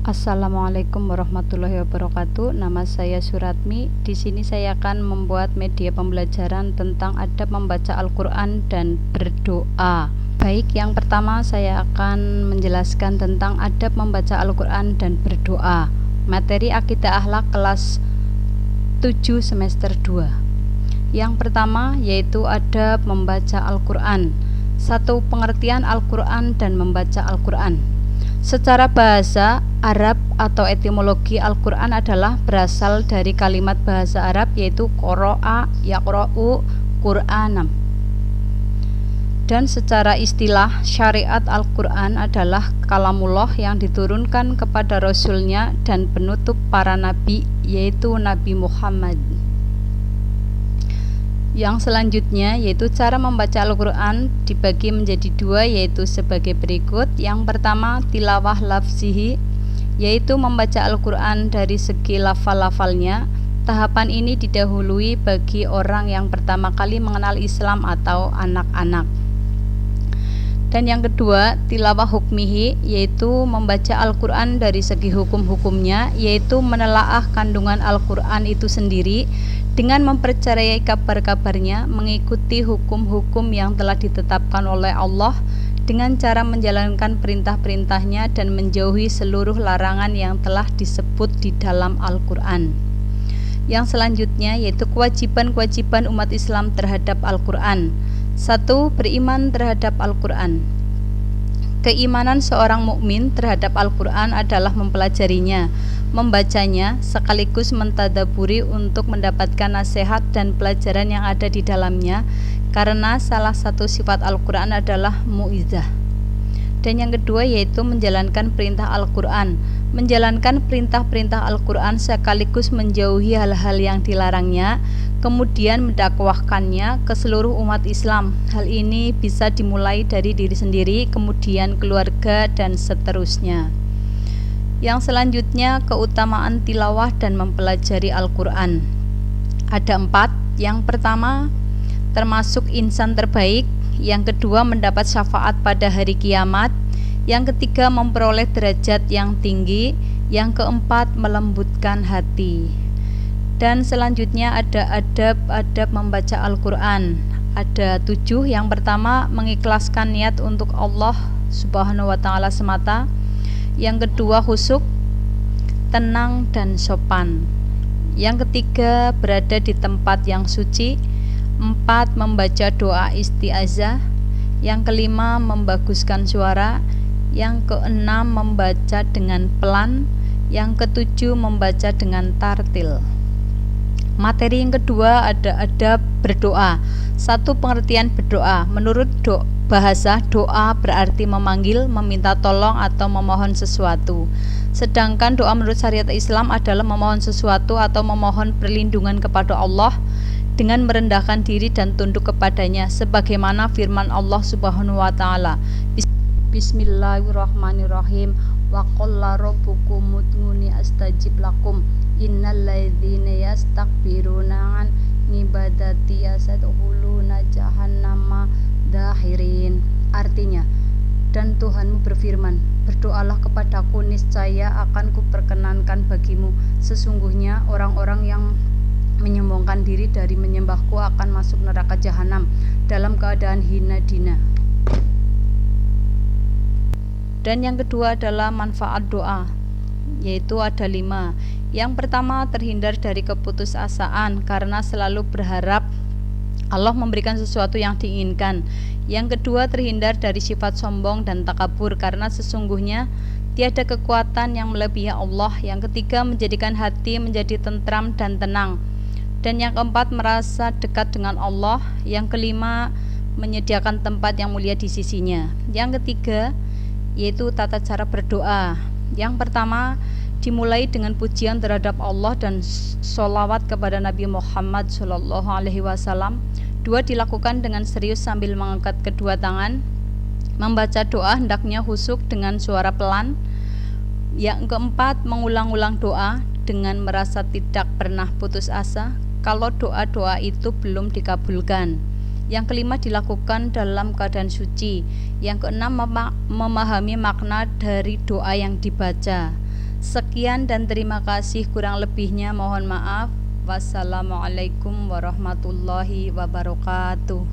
Assalamualaikum warahmatullahi wabarakatuh. Nama saya Suratmi. Di sini saya akan membuat media pembelajaran tentang adab membaca Al-Quran dan berdoa. Baik, yang pertama saya akan menjelaskan tentang adab membaca Al-Quran dan berdoa. Materi Akidah Akhlak kelas 7 semester 2. Yang pertama yaitu adab membaca Al-Quran. 1. Pengertian Al-Quran dan membaca Al-Quran. Secara bahasa Arab atau etimologi Al-Quran adalah berasal dari kalimat bahasa Arab yaitu qara'a yaqra'u Qur'anam. Dan secara istilah syariat Al-Quran adalah kalamullah yang diturunkan kepada Rasulnya dan penutup para nabi yaitu Nabi Muhammad. Yang selanjutnya yaitu cara membaca Al-Quran dibagi menjadi dua, yaitu sebagai berikut. Yang pertama tilawah lafzihi, yaitu membaca Al-Quran dari segi lafal-lafalnya. Tahapan ini didahului bagi orang yang pertama kali mengenal Islam atau anak-anak. Dan yang kedua tilawah hukmihi, yaitu membaca Al-Quran dari segi hukum-hukumnya, yaitu menelaah kandungan Al-Quran itu sendiri dengan mempercayai kabar-kabarnya, mengikuti hukum-hukum yang telah ditetapkan oleh Allah dengan cara menjalankan perintah-perintahnya dan menjauhi seluruh larangan yang telah disebut di dalam Al-Quran. Yang selanjutnya yaitu kewajiban-kewajiban umat Islam terhadap Al-Quran. 1. Beriman terhadap Al-Quran. Keimanan seorang mukmin terhadap Al-Quran adalah mempelajarinya, membacanya, sekaligus mentadaburi untuk mendapatkan nasihat dan pelajaran yang ada di dalamnya, karena salah satu sifat Al-Quran adalah mu'izah. Dan yang kedua yaitu menjalankan perintah Al-Quran. Menjalankan perintah-perintah Al-Quran sekaligus menjauhi hal-hal yang dilarangnya, kemudian mendakwahkannya ke seluruh umat Islam. Hal ini bisa dimulai dari diri sendiri, kemudian keluarga, dan seterusnya. Yang selanjutnya keutamaan tilawah dan mempelajari Al-Quran. Ada 4. Yang pertama termasuk insan terbaik. Yang kedua mendapat syafaat pada hari kiamat. Yang ketiga memperoleh derajat yang tinggi. Yang keempat melembutkan hati. Dan selanjutnya ada adab-adab membaca Al-Quran. Ada 7. Yang pertama mengikhlaskan niat untuk Allah Subhanahu wa ta'ala semata. Yang kedua khusyuk, tenang dan sopan. Yang ketiga berada di tempat yang suci. 4. Membaca doa isti'azah. Yang kelima membaguskan suara. Yang keenam membaca dengan pelan. Yang ketujuh membaca dengan tartil. Materi yang kedua ada adab berdoa. 1. Pengertian berdoa. Menurut bahasa, doa berarti memanggil, meminta tolong atau memohon sesuatu. Sedangkan doa menurut syariat Islam adalah memohon sesuatu atau memohon perlindungan kepada Allah dengan merendahkan diri dan tunduk kepadanya, sebagaimana firman Allah Subhanahu wa ta'ala, Bismillahirrahmanirrahim. Wa qala rabbukum ud'uni astajib lakum innal ladzina yastakbiruna an ibadati yasadkhuluna jahannama dakhirin. Artinya, dan Tuhanmu berfirman, berdoalah kepadaku, niscaya akan kuperkenankan bagimu. Sesungguhnya orang-orang yang menyombongkan diri dari menyembahku akan masuk neraka jahanam dalam keadaan hina dina. Dan yang kedua adalah manfaat doa, yaitu ada 5. Yang pertama terhindar dari keputusasaan karena selalu berharap Allah memberikan sesuatu yang diinginkan. Yang kedua terhindar dari sifat sombong dan takabur karena sesungguhnya tiada kekuatan yang melebihi Allah. Yang ketiga menjadikan hati menjadi tentram dan tenang. Dan yang keempat merasa dekat dengan Allah. Yang kelima menyediakan tempat yang mulia di sisinya. Yang ketiga yaitu tata cara berdoa. Yang pertama dimulai dengan pujian terhadap Allah dan sholawat kepada Nabi Muhammad SAW. 2. Dilakukan dengan serius sambil mengangkat kedua tangan. Membaca doa hendaknya khusyuk dengan suara pelan. Yang keempat mengulang-ulang doa dengan merasa tidak pernah putus asa kalau doa-doa itu belum dikabulkan. Yang kelima dilakukan dalam keadaan suci. Yang keenam memahami makna dari doa yang dibaca. Sekian dan terima kasih, kurang lebihnya mohon maaf. Wassalamualaikum warahmatullahi wabarakatuh.